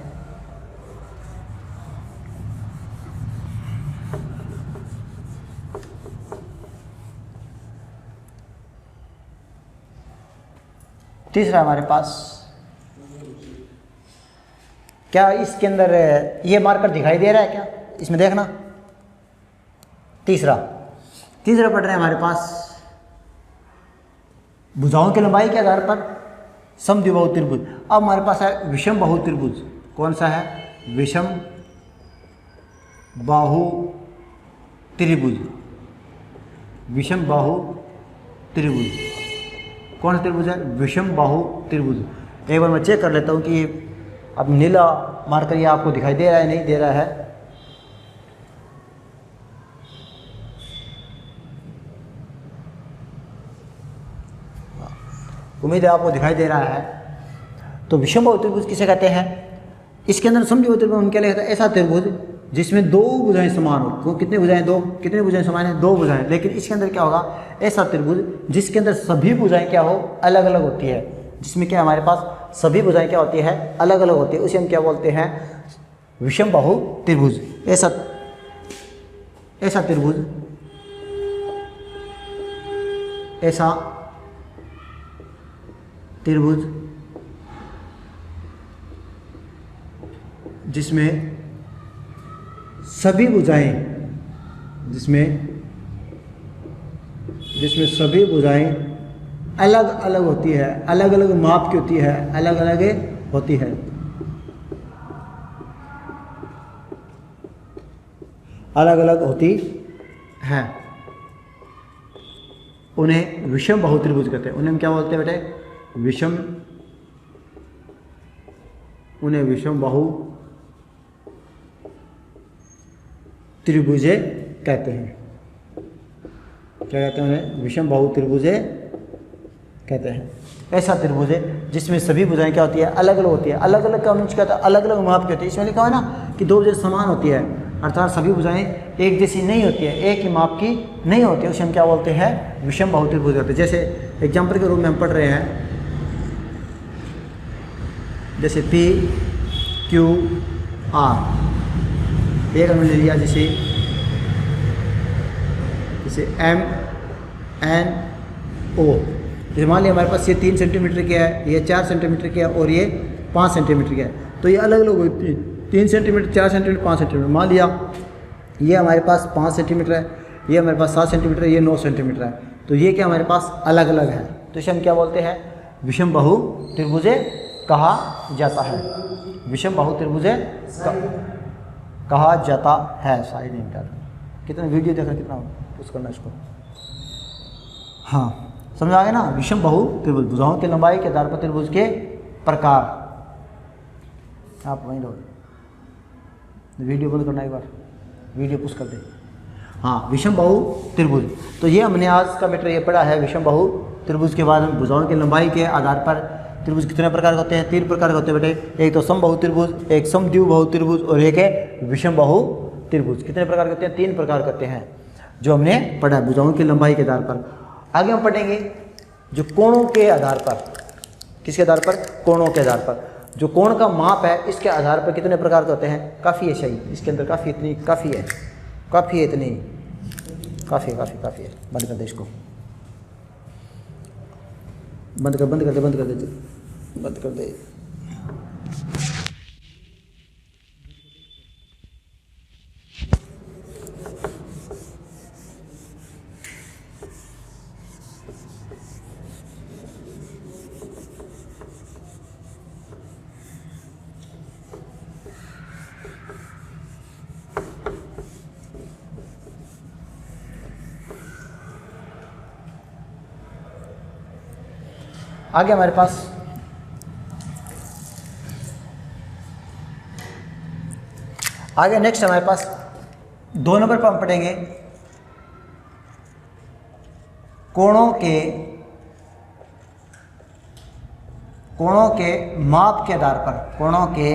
तीसरा हमारे पास क्या इसके अंदर ये मार्कर दिखाई दे रहा है क्या? इसमें देखना, तीसरा पढ़ रहे हैं हमारे पास भुजाओं की लंबाई के आधार पर समद्विबाहु त्रिभुज। अब हमारे पास है विषमबाहु त्रिभुज। कौन सा है? विषमबाहु त्रिभुज। विषमबाहु त्रिभुज कौन सा त्रिभुज है? विषमबाहु त्रिभुज। एक बार मैं चेक कर लेता हूँ कि अब नीला मार्कर ये आपको दिखाई दे रहा है नहीं दे रहा है? उम्मीद है आपको दिखाई दे रहा है। तो विषमबाहु त्रिभुज किसे कहते हैं? इसके अंदर समद्विबाहु त्रिभुज हम क्या लिखा था? ऐसा त्रिभुज जिसमें दो भुजाएं समान हो। कितनी भुजाएं? दो। कितनी भुजाएं समान है? दो भुजाएं। लेकिन इसके अंदर क्या होगा? ऐसा त्रिभुज जिसके अंदर सभी भुजाएं क्या हो? अलग अलग होती है। जिसमें क्या हमारे पास सभी भुजाएं क्या होती है? अलग अलग होती है। उसे हम क्या बोलते हैं? विषमबाहु त्रिभुज। ऐसा त्रिभुज, ऐसा त्रिभुज जिसमें सभी भुजाएं सभी भुजाएं अलग अलग होती है, अलग अलग माप की होती है, अलग अलग होती है। अलग अलग होती हैं। उन्हें विषम बाहु त्रिभुज कहते हैं। उन्हें हम क्या बोलते हैं बेटे? उन्हें विषम बाहु त्रिभुजे कहते हैं। क्या कहते हैं? उन्हें विषम बाहु त्रिभुजे कहते हैं। ऐसा त्रिभुज है जिसमें सभी भुजाएं क्या होती है? अलग अलग होती है। अलग अलग का मतलब क्या होता है? अलग अलग माप की होती है। इसमें लिखा है ना कि दो भुजाएं समान होती है, अर्थात सभी भुजाएं एक जैसी नहीं होती है, एक ही माप की नहीं होती है, उसे हम क्या बोलते हैं? विषम बाहु त्रिभुज कहते हैं। जैसे एग्जाम्पल के रूप में हम पढ़ रहे हैं, जैसे पी क्यू आर, एक हमने ले लिया जैसे एम एन ओ। जैसे मान लिया हमारे पास ये 3 सेंटीमीटर का है, ये 4 सेंटीमीटर का है और ये 5 सेंटीमीटर का है, तो ये अलग अलग होती है। 3 सेंटीमीटर, 4 सेंटीमीटर, 5 सेंटीमीटर। मान लिया ये हमारे पास 5 सेंटीमीटर है, ये हमारे पास 7 सेंटीमीटर है, ये 9 सेंटीमीटर है, तो ये क्या हमारे पास अलग अलग है, तो इसे हम क्या बोलते हैं? विषम बाहु त्रिभुजे कहा जाता है। विषम बाहु त्रिभुजे कहा जाता है। साइड नहीं निकाल, कितना वीडियो देखा, कितना पुश करना इसको। हाँ, समझ आ गया ना? विषम बाहु त्रिभुज, भुजाओं की लंबाई के आधार पर त्रिभुज के प्रकार। आप वहीं रहो, वीडियो बंद करना, एक बार वीडियो पुश कर दे। हाँ, विषम बाहु त्रिभुज। तो ये हमने आज का मैटर ये पढ़ा है विषम बाहु त्रिभुज के बाद हम भुजाओं की लंबाई के आधार पर त्रिभुज कितने प्रकार के होते हैं? 3 प्रकार के होते हैं बेटे। एक तो समबाहु त्रिभुज, एक समद्विबाहु त्रिभुज और एक है विषम बाहु त्रिभुज। कितने प्रकार के होते हैं? 3 प्रकार के होते हैं, जो हमने पढ़ा भुजाओं की लंबाई के आधार पर। आगे हम पढ़ेंगे जो कोणों के आधार पर। किसके आधार पर? कोणों के आधार पर। जो कोण का माप है इसके आधार पर कितने प्रकार के होते हैं? काफ़ी है, सही, इसके अंदर काफ़ी है, काफ़ी है, इतनी काफ़ी है। बंद कर दे इसको, बंद कर दे। आगे हमारे पास नेक्स्ट हमारे पास 2 नंबर पर हम पढ़ेंगे कोणों के माप के आधार पर। कोणों के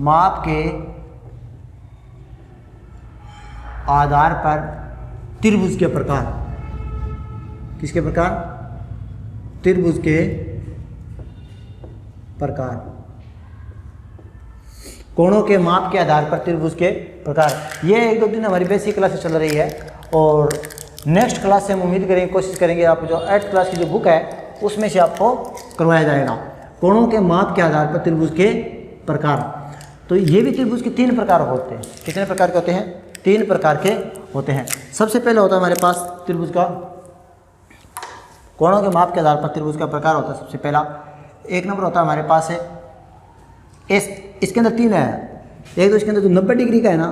माप के आधार पर त्रिभुज के प्रकार। किसके प्रकार? त्रिभुज के प्रकार। कोणों के माप के आधार पर त्रिभुज के प्रकार। ये 1-2 दिन हमारी बेसिक क्लासेस चल रही है और नेक्स्ट क्लास से हम उम्मीद करेंगे, कोशिश करेंगे आप जो 8th क्लास की जो बुक है उसमें से आपको करवाया जाएगा। कोणों के माप के आधार पर त्रिभुज के प्रकार। तो ये भी त्रिभुज के 3 प्रकार होते हैं। कितने प्रकार के होते हैं? 3 प्रकार के होते हैं। सबसे पहले होता है हमारे पास त्रिभुज का, कोणों के माप के आधार पर त्रिभुज का प्रकार होता है। सबसे पहला 1 नंबर होता है हमारे पास है इसके अंदर 3 है। एक तो इसके अंदर जो 90 डिग्री का है ना,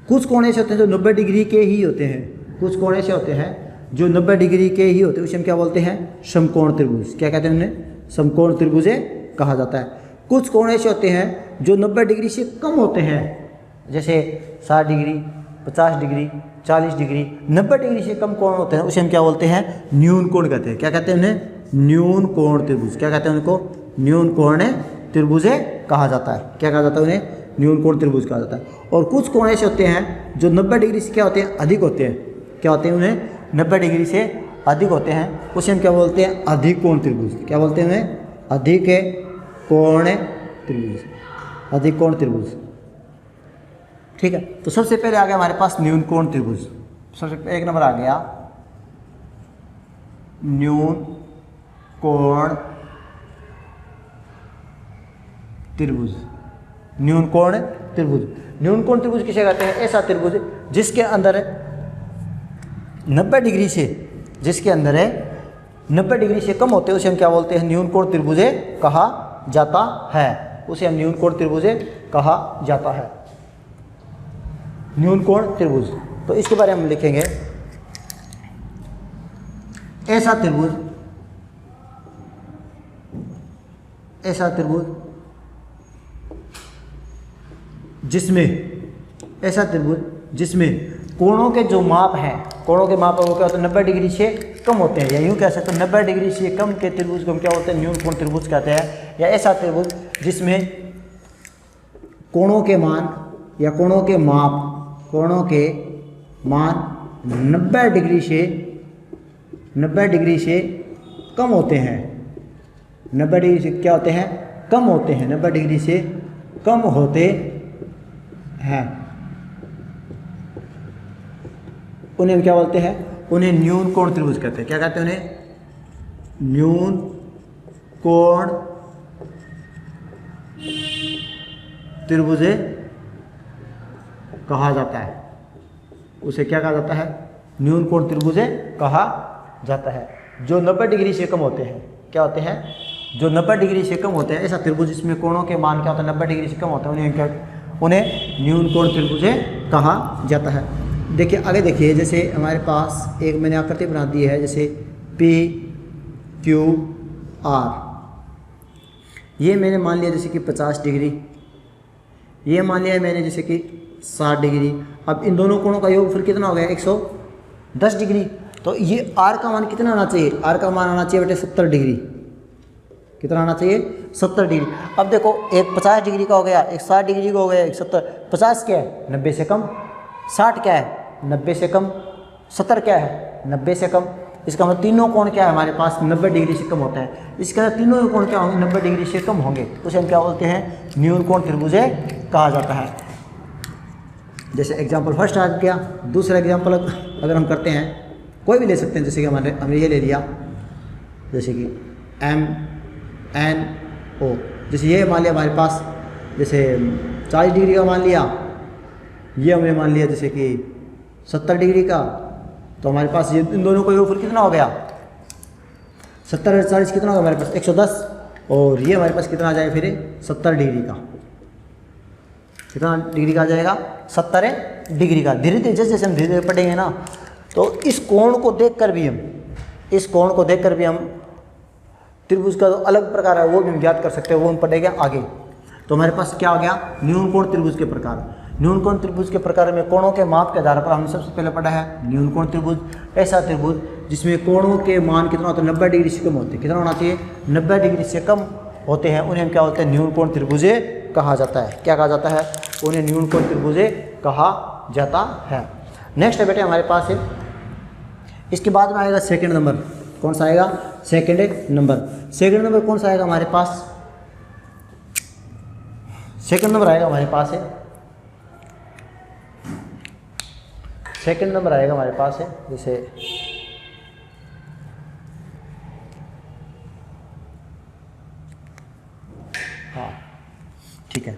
कुछ कोण ऐसे होते हैं जो 90 डिग्री के ही होते हैं। कुछ कोण ऐसे होते हैं जो 90 डिग्री के ही होते हैं, उसे हम क्या बोलते हैं? समकोण त्रिभुज। क्या कहते हैं उन्हें? समकोण त्रिभुज कहा जाता है। कुछ कोण ऐसे होते हैं जो 90 डिग्री से कम होते हैं, जैसे 60 डिग्री, 50 डिग्री, 40 डिग्री। 90 डिग्री से कम कोण होते हैं, उसे हम क्या बोलते हैं? न्यून कोण कहते हैं। क्या कहते हैं उन्हें? न्यून कोण त्रिभुज। क्या कहते हैं उनको? न्यून कोण त्रिभुज कहा जाता है। क्या कहा जाता है उन्हें? न्यून कोण त्रिभुज कहा जाता है। और कुछ कोण ऐसे होते हैं जो 90 डिग्री से क्या होते हैं? अधिक होते हैं। क्या होते हैं? उन्हें 90 डिग्री से अधिक होते हैं, उसे हम क्या बोलते हैं? अधिक कोण त्रिभुज। क्या बोलते हैं उन्हें? अधिक कोण त्रिभुज। अधिक कोण त्रिभुज। ठीक है, तो सबसे पहले आ गया हमारे पास न्यून कोण त्रिभुज। सबसे 1 नंबर आ गया न्यून कोण त्रिभुज। न्यून कोण त्रिभुज। न्यून कोण त्रिभुज किसे कहते हैं? ऐसा त्रिभुज जिसके अंदर 90 डिग्री से, जिसके अंदर 90 डिग्री से कम होते हैं, उसे हम क्या बोलते हैं? न्यून कोण त्रिभुज कहा जाता है। उसे हम न्यून कोण त्रिभुज कहा जाता है। न्यून कोण त्रिभुज। तो इसके बारे में हम लिखेंगे ऐसा त्रिभुज, ऐसा त्रिभुज जिसमें, ऐसा त्रिभुज जिसमें कोणों के जो माप हैं, कोणों के माप वो क्या होते हैं, 90 डिग्री से कम होते हैं, या यूँ कह सकते हैं 90 डिग्री से कम के त्रिभुज को हम क्या बोलते हैं, न्यून कोण त्रिभुज कहते हैं। या ऐसा त्रिभुज जिसमें कोणों के मान या कोणों के माप, कोणों के मान 90 डिग्री से कम होते हैं, 90 डिग्री से क्या होते हैं, कम होते हैं, 90 डिग्री से कम होते हैं, उन्हें हम क्या बोलते हैं, उन्हें न्यून कोण त्रिभुज कहते हैं। क्या कहते हैं उन्हें, न्यून कोण त्रिभुज कहा जाता है। उसे क्या कहा जाता है, न्यून कोण त्रिभुज कहा जाता है। जो 90 डिग्री से कम होते हैं, क्या होते हैं, जो 90 डिग्री से कम होते हैं, ऐसा त्रिभुज जिसमें कोणों के मान क्या होता है, 90 डिग्री से कम होते हैं, उन्हें न्यून कोण त्रिभुज कहा जाता है। देखिए आगे देखिए, जैसे हमारे पास एक मैंने आकृति बना दी है, जैसे पी क्यू आर, ये मैंने मान लिया जैसे कि 50 डिग्री, ये मान लिया मैंने जैसे कि 60 डिग्री। अब इन दोनों कोणों का योग फिर कितना हो गया, 110 डिग्री। तो ये आर का मान कितना आना चाहिए, आर का मान आना चाहिए बेटे 70 डिग्री। कितना आना चाहिए, 70 डिग्री। अब देखो एक 50 डिग्री का हो गया, एक 60 डिग्री का हो गया, एक 70। 50 क्या है, 90 से कम। 60 क्या है, 90 से कम। 70 क्या है, 90 से कम। इसका मतलब तीनों कोण क्या है हमारे पास, 90 डिग्री से कम होता है। इसके अंदर तीनों कोण क्या होंगे, 90 डिग्री से कम होंगे, उसे हम क्या बोलते हैं, न्यून कोण त्रिभुज कहा जाता है। जैसे एग्जाम्पल फर्स्ट आ गया। दूसरा एग्जाम्पल अगर हम करते हैं, कोई भी ले सकते हैं, जैसे कि हमने ये ले लिया, जैसे कि MNO, जैसे ये मान लिया हमारे पास, जैसे 40 डिग्री का मान लिया, ये हमने मान लिया जैसे कि 70 डिग्री का। तो हमारे पास ये इन दोनों का योगफल कितना हो गया, 70 और 40 कितना होगा हमारे पास, 110। और ये हमारे पास कितना आ जाएगा फिर, 70 डिग्री का। कितना डिग्री का आ जाएगा, 70 डिग्री का। धीरे धीरे जैसे जैसे हम धीरे धीरे पढ़ेंगे ना, तो इस कोण को देखकर भी हम, इस कोण को देखकर भी हम त्रिभुज का जो अलग प्रकार है वो भी हम ज्ञात कर सकते हैं, वो हम पढ़ेंगे आगे। तो हमारे पास क्या हो गया, न्यून कोण त्रिभुज के प्रकार। न्यून कोण त्रिभुज के प्रकार में कोणों के माप के आधार पर हमने सबसे पहले पढ़ा है न्यून कोण त्रिभुज। ऐसा त्रिभुज जिसमें कोणों के मान कितना होता है, 90 डिग्री से कम होते हैं। कितना होना चाहिए, 90 डिग्री से कम होते हैं, उन्हें हम क्या बोलते हैं, न्यून कोण त्रिभुज कहा जाता है। क्या कहा जाता है, उन्हें न्यून कोण त्रिभुज कहा जाता है। नेक्स्ट है बेटे हमारे पास है, इसके बाद में आएगा सेकंड नंबर। कौन सा आएगा, सेकंड नंबर। सेकंड नंबर कौन सा आएगा हमारे पास, सेकंड नंबर आएगा हमारे पास है, सेकंड नंबर आएगा हमारे पास है, जैसे हाँ ठीक है।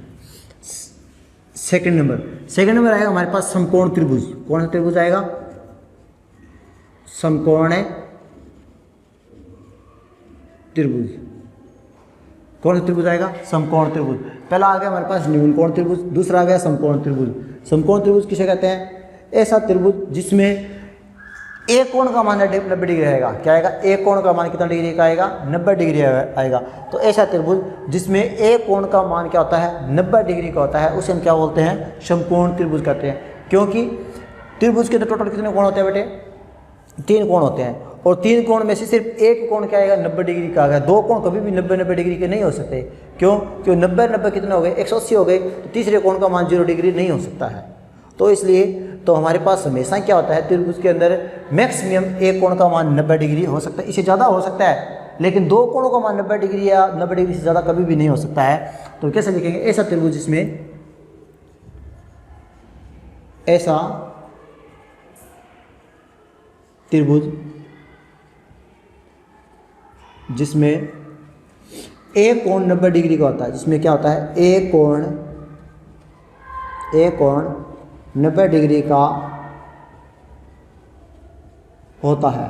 सेकंड नंबर आएगा हमारे पास समकोण त्रिभुज। कौन सा त्रिभुज आएगा, समकोण त्रिभुज। कौन सा त्रिभुज आएगा, समकोण त्रिभुज। पहला आ गया हमारे पास न्यून कोण त्रिभुज, दूसरा आ गया समकोण त्रिभुज। समकोण त्रिभुज किसे कहते हैं, ऐसा त्रिभुज जिसमें एक कोण का मान 90 डिग्री रहेगा। क्या आएगा, एक कोण का मान कितना डिग्री का आएगा, 90 डिग्री आएगा। तो ऐसा त्रिभुज जिसमें एक कोण का मान क्या होता है, 90 डिग्री का होता है, उसे हम क्या बोलते हैं, समकोण त्रिभुज कहते हैं। क्योंकि त्रिभुज के तो टोटल कितने कोण होते हैं बेटे, 3 कोण होते हैं, और 3 कोण में से सिर्फ एक कोण क्या आएगा, 90 डिग्री का आएगा। 2 कोण कभी भी 90 डिग्री के नहीं हो सकते। क्यों, क्यों 90 कितने हो गए, 180 हो गए। तो तीसरे कोण का मान 0 डिग्री नहीं हो सकता है। तो इसलिए तो हमारे पास हमेशा क्या होता है, त्रिभुज के अंदर मैक्सिमम एक कोण का मान 90 डिग्री हो सकता है, इससे ज़्यादा हो सकता है, लेकिन 2 कोणों का मान 90 डिग्री या 90 डिग्री से ज़्यादा कभी भी नहीं हो सकता है। तो कैसे लिखेंगे, ऐसा त्रिभुज जिसमें, ऐसा त्रिभुज जिसमें एक कोण 90 डिग्री का होता है, जिसमें क्या होता है, एक कोण 90 डिग्री का होता है,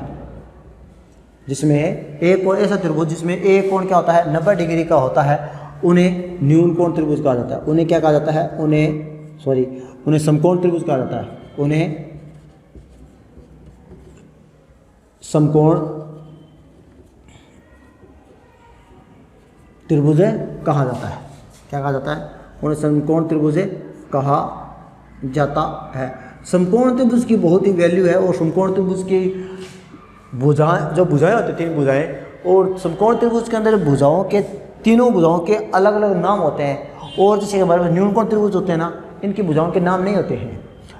जिसमें एक कोण, ऐसा त्रिभुज जिसमें एक कोण क्या होता है, 90 डिग्री का होता है, उन्हें न्यून कोण त्रिभुज कहा जाता है। उन्हें क्या कहा जाता है, उन्हें समकोण त्रिभुज कहा जाता है। उन्हें समकोण त्रिभुज कहा जाता है। क्या कहा जाता है? उन्हें समकोण त्रिभुज कहा जाता है। समकोण त्रिभुज की बहुत ही वैल्यू है और समकोण त्रिभुज की भुजाएं, जो भुजाएं होती हैं 3 भुजाएं, और समकोण त्रिभुज के अंदर भुजाओं के तीनों भुजाओं के अलग अलग नाम होते हैं। और जैसे हमारे पास न्यूनकोण त्रिभुज होते हैं ना, इनकी भुजाओं के नाम नहीं होते हैं,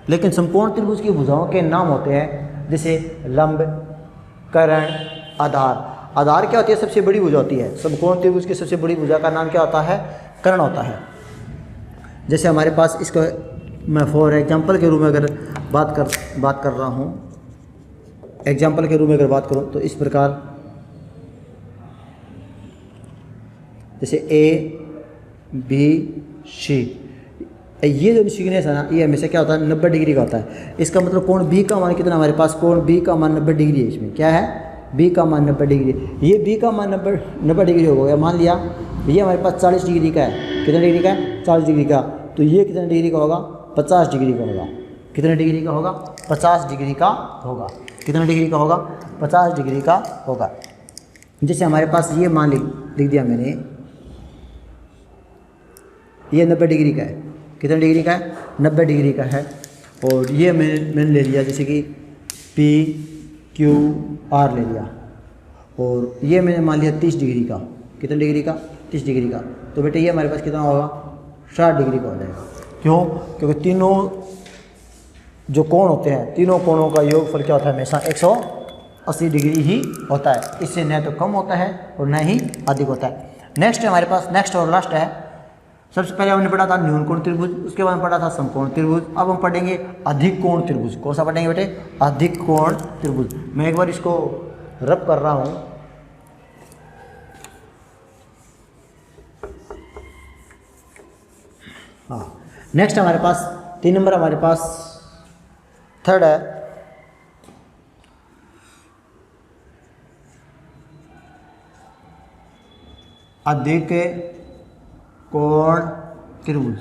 लेकिन समकोण त्रिभुज की भुजाओं के नाम होते हैं, जैसे लंब, कर्ण, आधार। आधार क्या होती है? सबसे बड़ी भुजा होती है। समकोण त्रिभुज की सबसे बड़ी भुजा का नाम क्या होता है? कर्ण होता है। जैसे हमारे पास इसको मैं फॉर एग्जांपल के रूप में अगर बात कर रहा हूँ, एग्जांपल के रूप में अगर बात करूँ तो इस प्रकार, जैसे A B C, ये जो सीक्वेंस है ना, ये हमेशा क्या होता है? 90 डिग्री का होता है। इसका मतलब कोण B का मान कितना? हमारे पास कोण B का मान 90 डिग्री है। इसमें क्या है? B का मान 90 डिग्री। ये B का मान 90 डिग्री हो गया। मान लिया ये हमारे पास 40 डिग्री का है। कितने डिग्री का है? 40 डिग्री का। तो ये कितने डिग्री का होगा? 50 डिग्री का होगा। कितने डिग्री का होगा? 50 डिग्री का होगा। कितने डिग्री का होगा? 50 डिग्री का होगा। जैसे हमारे पास ये मान लिख दिया मैंने, ये 90 डिग्री का है। कितने डिग्री का है? 90 डिग्री का है। और ये मैंने ले लिया, जैसे कि P Q R ले लिया, और ये मैंने मान लिया 30 डिग्री का। कितने डिग्री का? 30 डिग्री का। तो बेटे ये हमारे पास कितना होगा? 60 डिग्री का हो जाएगा। क्यों? क्योंकि तीनों जो कोण होते हैं, तीनों कोणों का योगफल क्या होता है? हमेशा 180 डिग्री ही होता है। इससे न तो कम होता है और न ही अधिक होता है। नेक्स्ट हमारे पास, नेक्स्ट और लास्ट है, सबसे पहले हमने पढ़ा था न्यूनकोण त्रिभुज, उसके बाद में पढ़ा था समकोण त्रिभुज। अब हम पढ़ेंगे अधिक कोण त्रिभुज। कौन सा पढ़ेंगे बेटे? अधिक कोण त्रिभुज। मैं एक बार इसको रब कर रहा हूँ। हाँ, नेक्स्ट हमारे पास 3 नंबर हमारे पास थर्ड है अधिक कोण त्रिभुज।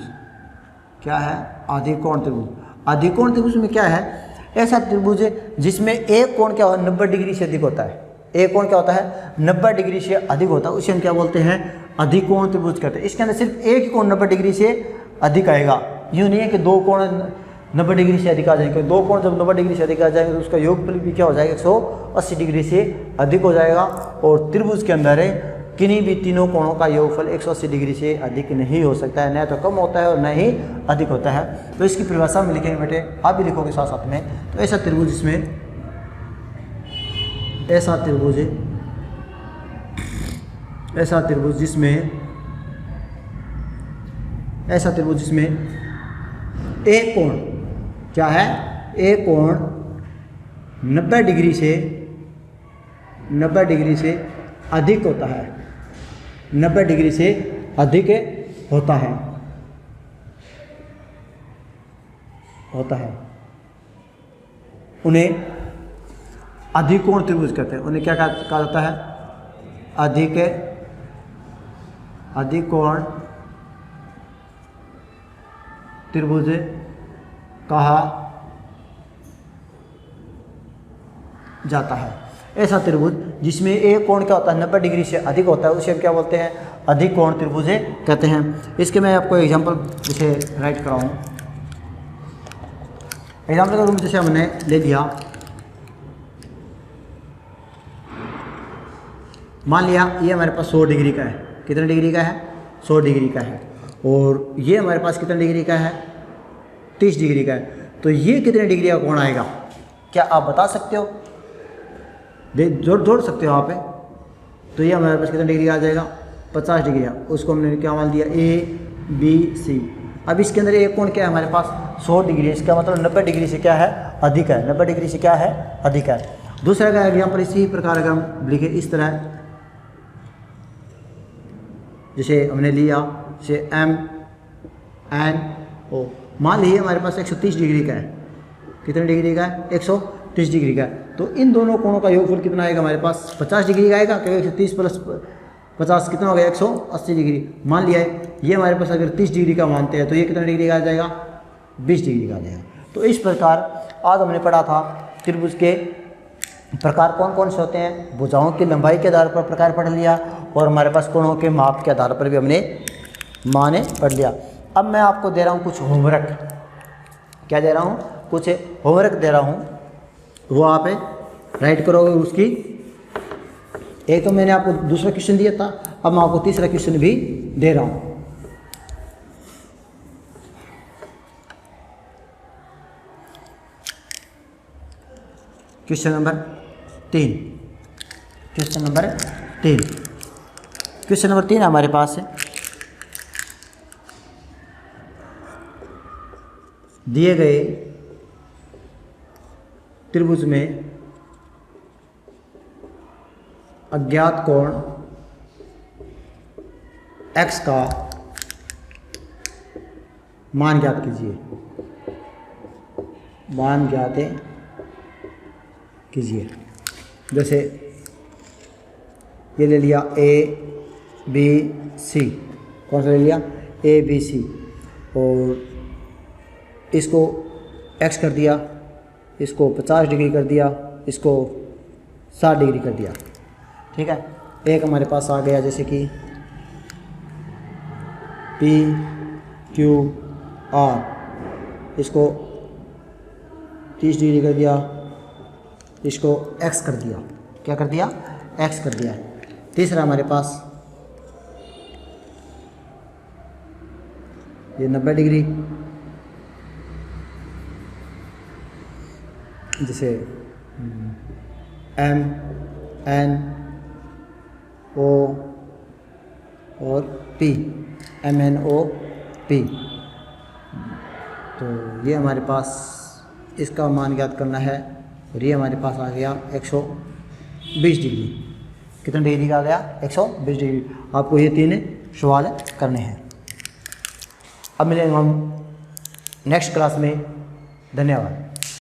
क्या है? अधिक कोण त्रिभुज। अधिक कोण त्रिभुज में क्या है? ऐसा त्रिभुज है जिसमें एक कोण क्या होता है? 90 डिग्री से अधिक होता है। एक कोण क्या होता है? 90 डिग्री से अधिक होता है। उसे हम क्या बोलते हैं? अधिक कोण त्रिभुज कहते हैं। इसके अंदर सिर्फ एक ही कोण 90 डिग्री से अधिक आएगा। यूँ नहीं है कि 2 कोण 90 डिग्री से अधिक आ जाएंगे। 2 कोण जब 90 डिग्री से अधिक आ जाएंगे तो उसका योगफल भी क्या हो जाएगा? 180 डिग्री से अधिक हो जाएगा। और त्रिभुज के अंदर है किन्हीं भी तीनों कोणों का योगफल 180 डिग्री से अधिक नहीं हो सकता है। न तो कम होता है और न ही अधिक होता है। तो इसकी परिभाषा में लिखेंगे बेटे, आप भी लिखोगे साथ साथ में। तो ऐसा त्रिभुज जिसमें, ऐसा त्रिभुज जिसमें एक कोण क्या है? एक कोण 90 डिग्री से अधिक होता है। 90 डिग्री से अधिक होता है उन्हें अधिक कोण त्रिभुज कहते हैं। उन्हें क्या कहा जाता है? अधिक कोण त्रिभुज कहा जाता है। ऐसा त्रिभुज जिसमें एक कोण क्या होता है? 90 डिग्री से अधिक होता है, उसे हम क्या बोलते हैं? अधिक कोण त्रिभुज कहते हैं। इसके मैं आपको एग्जांपल जैसे राइट कराऊँ। एग्जांपल का रूप जैसे हमने ले लिया, मान लिया ये हमारे पास 100 डिग्री का है। कितने डिग्री का है? 100 डिग्री का है। और ये हमारे पास कितने डिग्री का है? 30 डिग्री का है। तो ये कितने डिग्री का कोण आएगा? क्या आप बता सकते हो? जोड़ सकते हो आप। तो ये हमारे पास कितने डिग्री का आ जाएगा? 50 डिग्री का। उसको हमने क्या मान दिया? ABC। अब इसके अंदर एक कोण क्या है हमारे पास? 100 डिग्री। इसका मतलब 90 डिग्री से क्या है? अधिक है। 90 डिग्री से क्या है? अधिक है। दूसरा का एग्जाम्पल इसी प्रकार अगर हम लिखे इस तरह, जैसे हमने लिया जैसे MNO, मान लीजिए हमारे पास 130 डिग्री का है। कितने डिग्री का है? 130 डिग्री का है। तो इन दोनों कोणों का योगफल कितना आएगा हमारे पास? 50 डिग्री का आएगा, क्योंकि 130 प्लस 50 कितना हो गया? 180 डिग्री। मान लिया है ये हमारे पास अगर 30 डिग्री का मानते हैं तो ये कितने डिग्री का आ जाएगा? 20 डिग्री का आ जाएगा। तो इस प्रकार आज हमने पढ़ा था त्रिभुज के प्रकार कौन कौन से होते हैं? भुजाओं की लंबाई के आधार पर प्रकार पढ़ लिया, और हमारे पास कोणों के माप के आधार पर भी हमने माने पढ़ लिया। अब मैं आपको दे रहा हूँ कुछ होमवर्क। क्या दे रहा हूँ? कुछ होमवर्क दे रहा हूँ, वो आप राइट करोगे उसकी। एक तो मैंने आपको दूसरा क्वेश्चन दिया था, अब मैं आपको तीसरा क्वेश्चन भी दे रहा हूँ। Question number 3। Question number 3। Question number 3 हमारे पास है, दिए गए त्रिभुज में अज्ञात कोण x का मान ज्ञात कीजिए। मान ज्ञात कीजिए। जैसे ये ले लिया A B C, कौन सा ले लिया? A B C, और इसको x कर दिया, इसको 50 डिग्री कर दिया, इसको 60 डिग्री कर दिया। ठीक है, एक हमारे पास आ गया जैसे कि P Q R, इसको 30 डिग्री कर दिया, इसको x कर दिया। क्या कर दिया? x कर दिया। तीसरा हमारे पास ये 90 डिग्री, जैसे M N O और P, M N O P। तो ये हमारे पास इसका मान ज्ञात करना है, और ये हमारे पास आ गया 120 डिग्री। कितने डिग्री का आ गया? 120 डिग्री। आपको ये 3 सवाल करने हैं। अब मिलेंगे हम नेक्स्ट क्लास में। धन्यवाद।